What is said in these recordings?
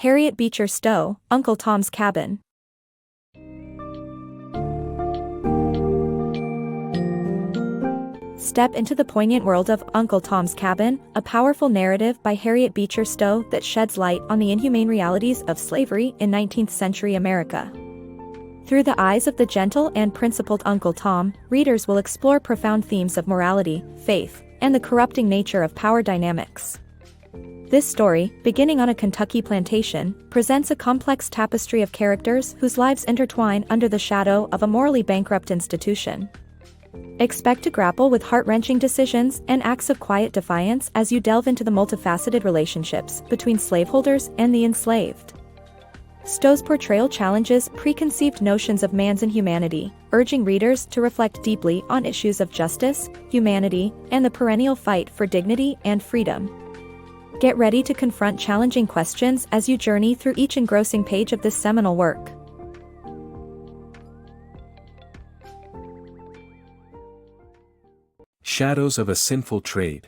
Harriet Beecher Stowe, Uncle Tom's Cabin. Step into the poignant world of Uncle Tom's Cabin, a powerful narrative by Harriet Beecher Stowe that sheds light on the inhumane realities of slavery in 19th-century America. Through the eyes of the gentle and principled Uncle Tom, readers will explore profound themes of morality, faith, and the corrupting nature of power dynamics. This story, beginning on a Kentucky plantation, presents a complex tapestry of characters whose lives intertwine under the shadow of a morally bankrupt institution. Expect to grapple with heart-wrenching decisions and acts of quiet defiance as you delve into the multifaceted relationships between slaveholders and the enslaved. Stowe's portrayal challenges preconceived notions of man's inhumanity, urging readers to reflect deeply on issues of justice, humanity, and the perennial fight for dignity and freedom. Get ready to confront challenging questions as you journey through each engrossing page of this seminal work. Shadows of a Sinful Trade.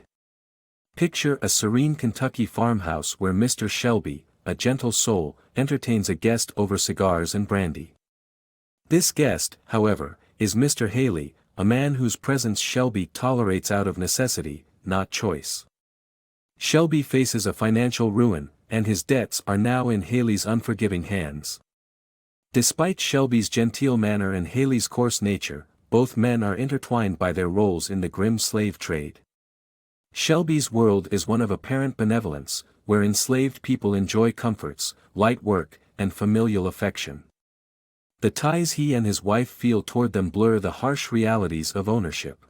Picture a serene Kentucky farmhouse where Mr. Shelby, a gentle soul, entertains a guest over cigars and brandy. This guest, however, is Mr. Haley, a man whose presence Shelby tolerates out of necessity, not choice. Shelby faces a financial ruin, and his debts are now in Haley's unforgiving hands. Despite Shelby's genteel manner and Haley's coarse nature, both men are intertwined by their roles in the grim slave trade. Shelby's world is one of apparent benevolence, where enslaved people enjoy comforts, light work, and familial affection. The ties he and his wife feel toward them blur the harsh realities of ownership.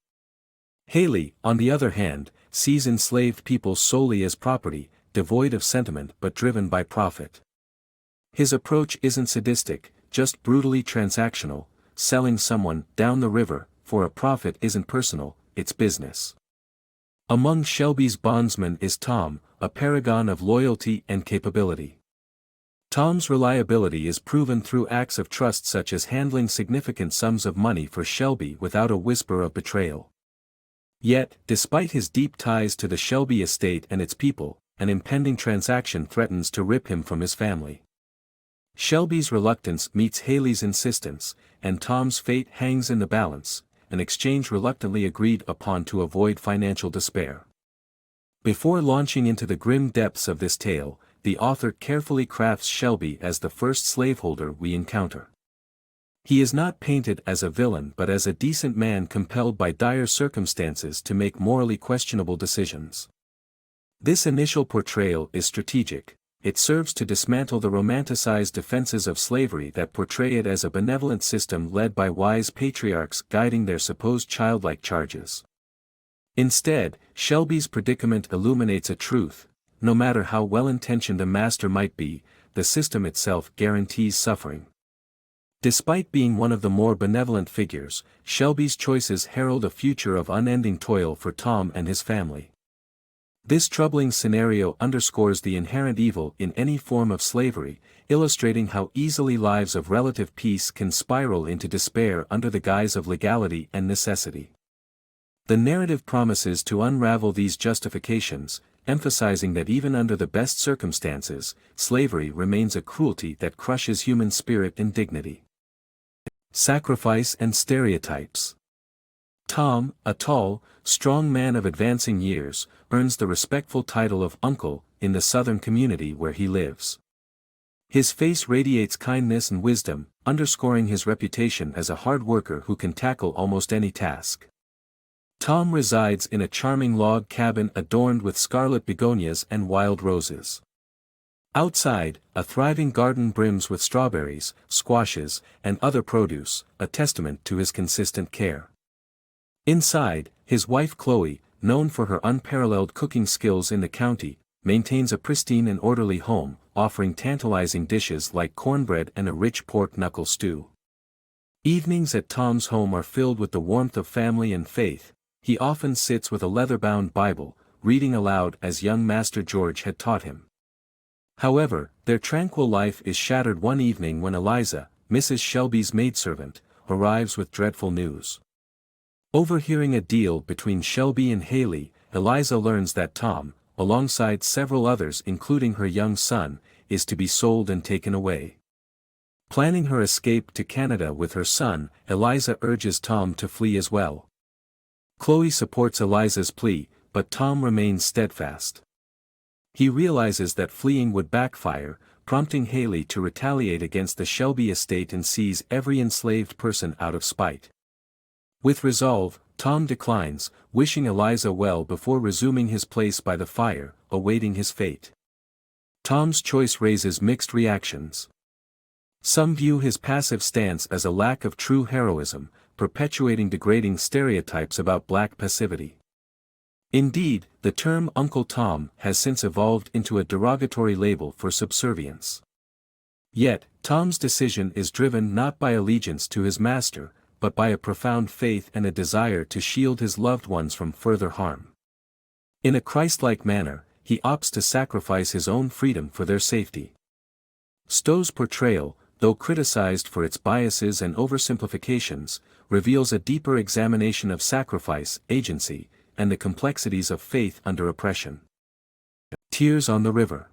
Haley, on the other hand, sees enslaved people solely as property, devoid of sentiment but driven by profit. His approach isn't sadistic, just brutally transactional. Selling someone down the river for a profit isn't personal, it's business. Among Shelby's bondsmen is Tom, a paragon of loyalty and capability. Tom's reliability is proven through acts of trust such as handling significant sums of money for Shelby without a whisper of betrayal. Yet, despite his deep ties to the Shelby estate and its people, an impending transaction threatens to rip him from his family. Shelby's reluctance meets Haley's insistence, and Tom's fate hangs in the balance, an exchange reluctantly agreed upon to avoid financial despair. Before launching into the grim depths of this tale, the author carefully crafts Shelby as the first slaveholder we encounter. He is not painted as a villain but as a decent man compelled by dire circumstances to make morally questionable decisions. This initial portrayal is strategic. It serves to dismantle the romanticized defenses of slavery that portray it as a benevolent system led by wise patriarchs guiding their supposed childlike charges. Instead, Shelby's predicament illuminates a truth: no matter how well-intentioned a master might be, the system itself guarantees suffering. Despite being one of the more benevolent figures, Shelby's choices herald a future of unending toil for Tom and his family. This troubling scenario underscores the inherent evil in any form of slavery, illustrating how easily lives of relative peace can spiral into despair under the guise of legality and necessity. The narrative promises to unravel these justifications, emphasizing that even under the best circumstances, slavery remains a cruelty that crushes human spirit and dignity. Sacrifice and Stereotypes. Tom, a tall, strong man of advancing years, earns the respectful title of uncle in the southern community where he lives. His face radiates kindness and wisdom, underscoring his reputation as a hard worker who can tackle almost any task. Tom resides in a charming log cabin adorned with scarlet begonias and wild roses. Outside, a thriving garden brims with strawberries, squashes, and other produce, a testament to his consistent care. Inside, his wife Chloe, known for her unparalleled cooking skills in the county, maintains a pristine and orderly home, offering tantalizing dishes like cornbread and a rich pork knuckle stew. Evenings at Tom's home are filled with the warmth of family and faith. He often sits with a leather-bound Bible, reading aloud as young Master George had taught him. However, their tranquil life is shattered one evening when Eliza, Mrs. Shelby's maidservant, arrives with dreadful news. Overhearing a deal between Shelby and Haley, Eliza learns that Tom, alongside several others including her young son, is to be sold and taken away. Planning her escape to Canada with her son, Eliza urges Tom to flee as well. Chloe supports Eliza's plea, but Tom remains steadfast. He realizes that fleeing would backfire, prompting Haley to retaliate against the Shelby estate and seize every enslaved person out of spite. With resolve, Tom declines, wishing Eliza well before resuming his place by the fire, awaiting his fate. Tom's choice raises mixed reactions. Some view his passive stance as a lack of true heroism, perpetuating degrading stereotypes about black passivity. Indeed, the term Uncle Tom has since evolved into a derogatory label for subservience. Yet, Tom's decision is driven not by allegiance to his master, but by a profound faith and a desire to shield his loved ones from further harm. In a Christ-like manner, he opts to sacrifice his own freedom for their safety. Stowe's portrayal, though criticized for its biases and oversimplifications, reveals a deeper examination of sacrifice, agency, and the complexities of faith under oppression. Tears on the River.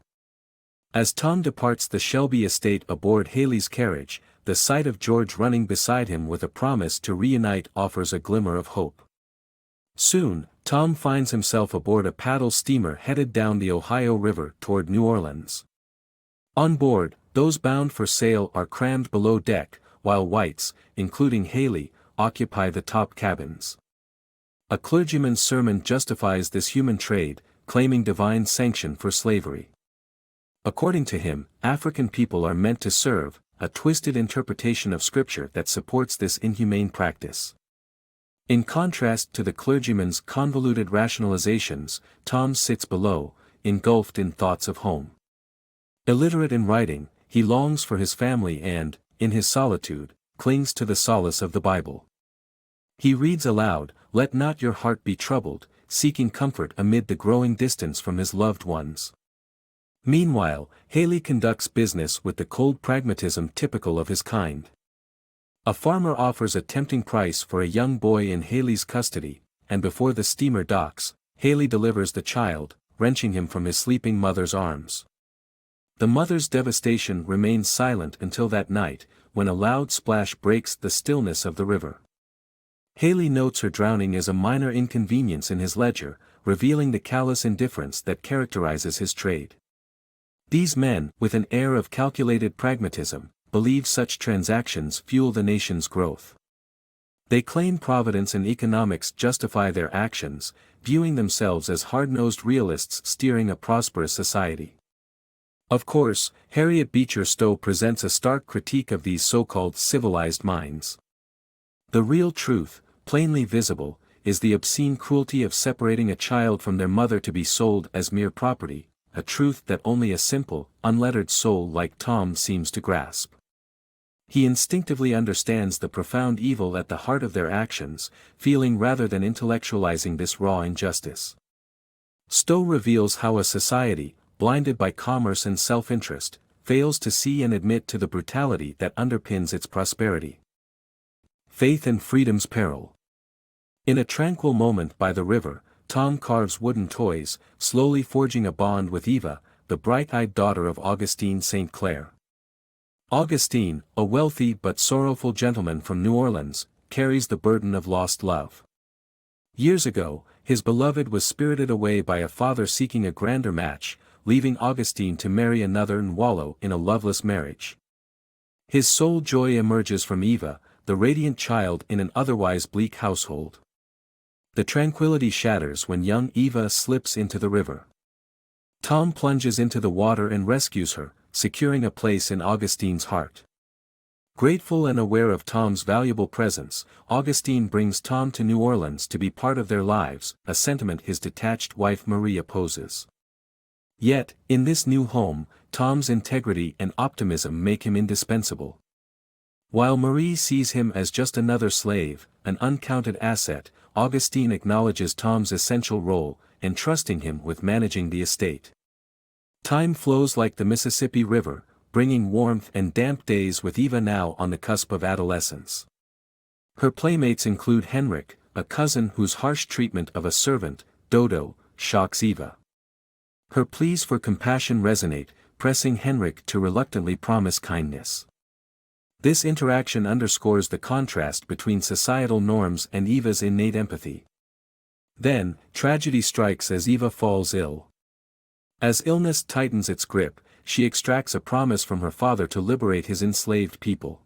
As Tom departs the Shelby estate aboard Haley's carriage, the sight of George running beside him with a promise to reunite offers a glimmer of hope. Soon, Tom finds himself aboard a paddle steamer headed down the Ohio River toward New Orleans. On board, those bound for sail are crammed below deck, while whites, including Haley, occupy the top cabins. A clergyman's sermon justifies this human trade, claiming divine sanction for slavery. According to him, African people are meant to serve, a twisted interpretation of Scripture that supports this inhumane practice. In contrast to the clergyman's convoluted rationalizations, Tom sits below, engulfed in thoughts of home. Illiterate in writing, he longs for his family and, in his solitude, clings to the solace of the Bible. He reads aloud, "Let not your heart be troubled," seeking comfort amid the growing distance from his loved ones. Meanwhile, Haley conducts business with the cold pragmatism typical of his kind. A farmer offers a tempting price for a young boy in Haley's custody, and before the steamer docks, Haley delivers the child, wrenching him from his sleeping mother's arms. The mother's devastation remains silent until that night, when a loud splash breaks the stillness of the river. Haley notes her drowning as a minor inconvenience in his ledger, revealing the callous indifference that characterizes his trade. These men, with an air of calculated pragmatism, believe such transactions fuel the nation's growth. They claim providence and economics justify their actions, viewing themselves as hard-nosed realists steering a prosperous society. Of course, Harriet Beecher Stowe presents a stark critique of these so-called civilized minds. The real truth, plainly visible, is the obscene cruelty of separating a child from their mother to be sold as mere property, a truth that only a simple, unlettered soul like Tom seems to grasp. He instinctively understands the profound evil at the heart of their actions, feeling rather than intellectualizing this raw injustice. Stowe reveals how a society, blinded by commerce and self-interest, fails to see and admit to the brutality that underpins its prosperity. Faith and Freedom's Peril. In a tranquil moment by the river, Tom carves wooden toys, slowly forging a bond with Eva, the bright-eyed daughter of Augustine St. Clair. Augustine, a wealthy but sorrowful gentleman from New Orleans, carries the burden of lost love. Years ago, his beloved was spirited away by a father seeking a grander match, leaving Augustine to marry another and wallow in a loveless marriage. His sole joy emerges from Eva, the radiant child in an otherwise bleak household. The tranquility shatters when young Eva slips into the river. Tom plunges into the water and rescues her, securing a place in Augustine's heart. Grateful and aware of Tom's valuable presence, Augustine brings Tom to New Orleans to be part of their lives, a sentiment his detached wife Marie opposes. Yet, in this new home, Tom's integrity and optimism make him indispensable. While Marie sees him as just another slave, an uncounted asset, Augustine acknowledges Tom's essential role, entrusting him with managing the estate. Time flows like the Mississippi River, bringing warmth and damp days with Eva now on the cusp of adolescence. Her playmates include Henrik, a cousin whose harsh treatment of a servant, Dodo, shocks Eva. Her pleas for compassion resonate, pressing Henrik to reluctantly promise kindness. This interaction underscores the contrast between societal norms and Eva's innate empathy. Then, tragedy strikes as Eva falls ill. As illness tightens its grip, she extracts a promise from her father to liberate his enslaved people.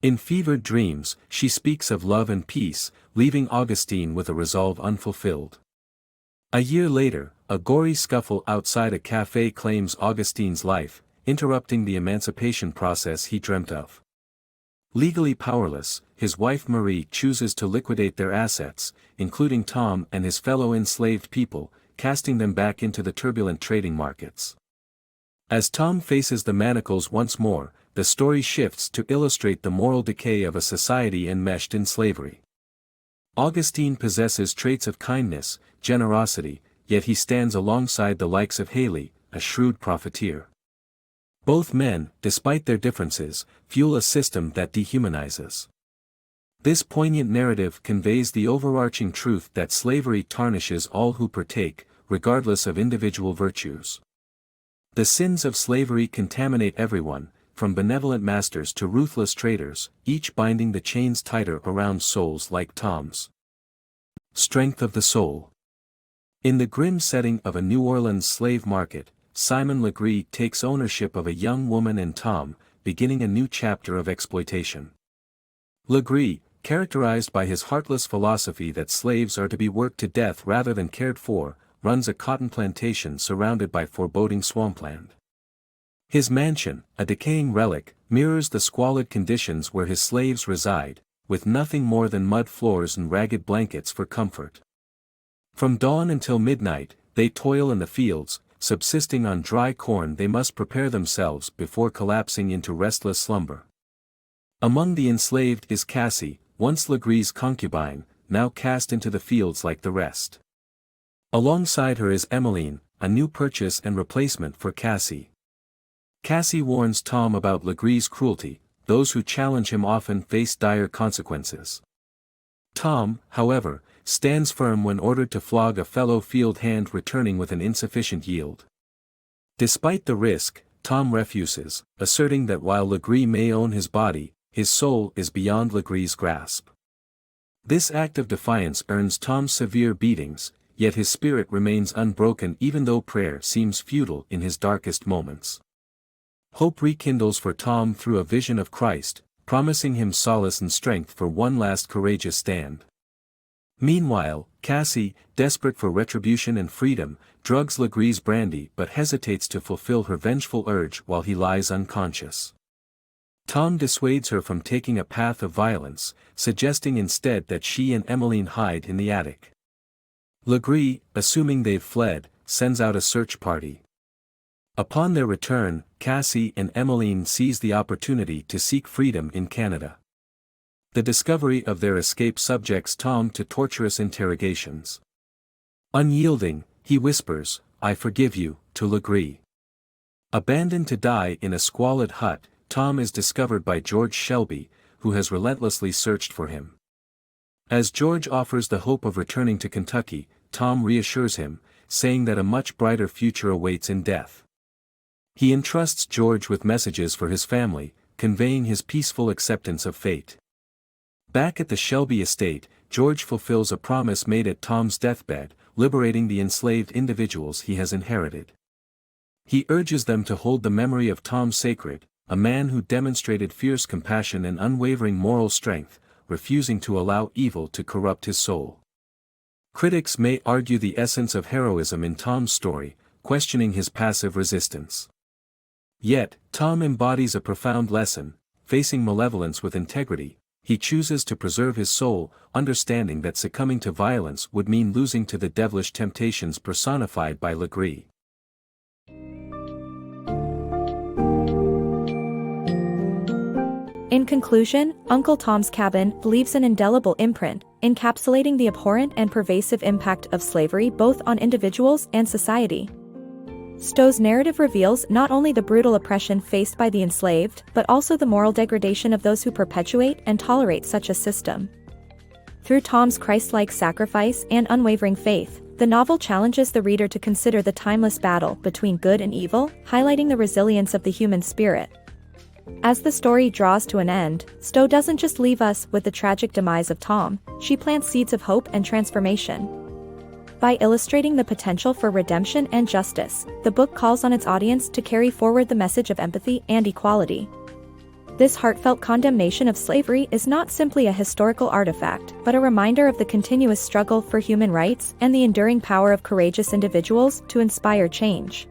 In fevered dreams, she speaks of love and peace, leaving Augustine with a resolve unfulfilled. A year later, a gory scuffle outside a cafe claims Augustine's life, interrupting the emancipation process he dreamt of. Legally powerless, his wife Marie chooses to liquidate their assets, including Tom and his fellow enslaved people, casting them back into the turbulent trading markets. As Tom faces the manacles once more, the story shifts to illustrate the moral decay of a society enmeshed in slavery. Augustine possesses traits of kindness, generosity, yet he stands alongside the likes of Haley, a shrewd profiteer. Both men, despite their differences, fuel a system that dehumanizes. This poignant narrative conveys the overarching truth that slavery tarnishes all who partake, regardless of individual virtues. The sins of slavery contaminate everyone, from benevolent masters to ruthless traders, each binding the chains tighter around souls like Tom's. Strength of the soul. In the grim setting of a New Orleans slave market, Simon Legree takes ownership of a young woman and Tom, beginning a new chapter of exploitation. Legree, characterized by his heartless philosophy that slaves are to be worked to death rather than cared for, runs a cotton plantation surrounded by foreboding swampland. His mansion, a decaying relic, mirrors the squalid conditions where his slaves reside, with nothing more than mud floors and ragged blankets for comfort. From dawn until midnight, they toil in the fields, subsisting on dry corn they must prepare themselves before collapsing into restless slumber. Among the enslaved is Cassie, once Legree's concubine, now cast into the fields like the rest. Alongside her is Emmeline, a new purchase and replacement for Cassie. Cassie warns Tom about Legree's cruelty, those who challenge him often face dire consequences. Tom, however, stands firm when ordered to flog a fellow field hand returning with an insufficient yield. Despite the risk, Tom refuses, asserting that while Legree may own his body, his soul is beyond Legree's grasp. This act of defiance earns Tom severe beatings, yet his spirit remains unbroken even though prayer seems futile in his darkest moments. Hope rekindles for Tom through a vision of Christ, promising him solace and strength for one last courageous stand. Meanwhile, Cassie, desperate for retribution and freedom, drugs Legree's brandy but hesitates to fulfill her vengeful urge while he lies unconscious. Tom dissuades her from taking a path of violence, suggesting instead that she and Emmeline hide in the attic. Legree, assuming they've fled, sends out a search party. Upon their return, Cassie and Emmeline seize the opportunity to seek freedom in Canada. The discovery of their escape subjects Tom to torturous interrogations. Unyielding, he whispers, "I forgive you," to Legree. Abandoned to die in a squalid hut, Tom is discovered by George Shelby, who has relentlessly searched for him. As George offers the hope of returning to Kentucky, Tom reassures him, saying that a much brighter future awaits in death. He entrusts George with messages for his family, conveying his peaceful acceptance of fate. Back at the Shelby estate, George fulfills a promise made at Tom's deathbed, liberating the enslaved individuals he has inherited. He urges them to hold the memory of Tom sacred, a man who demonstrated fierce compassion and unwavering moral strength, refusing to allow evil to corrupt his soul. Critics may argue the essence of heroism in Tom's story, questioning his passive resistance. Yet, Tom embodies a profound lesson: facing malevolence with integrity, he chooses to preserve his soul, understanding that succumbing to violence would mean losing to the devilish temptations personified by Legree. In conclusion, Uncle Tom's Cabin leaves an indelible imprint, encapsulating the abhorrent and pervasive impact of slavery both on individuals and society. Stowe's narrative reveals not only the brutal oppression faced by the enslaved, but also the moral degradation of those who perpetuate and tolerate such a system. Through Tom's Christ-like sacrifice and unwavering faith, The novel challenges the reader to consider the timeless battle between good and evil, highlighting the resilience of the human spirit. As the story draws to an end, Stowe doesn't just leave us with the tragic demise of Tom, she plants seeds of hope and transformation. By illustrating the potential for redemption and justice, the book calls on its audience to carry forward the message of empathy and equality. This heartfelt condemnation of slavery is not simply a historical artifact, but a reminder of the continuous struggle for human rights and the enduring power of courageous individuals to inspire change.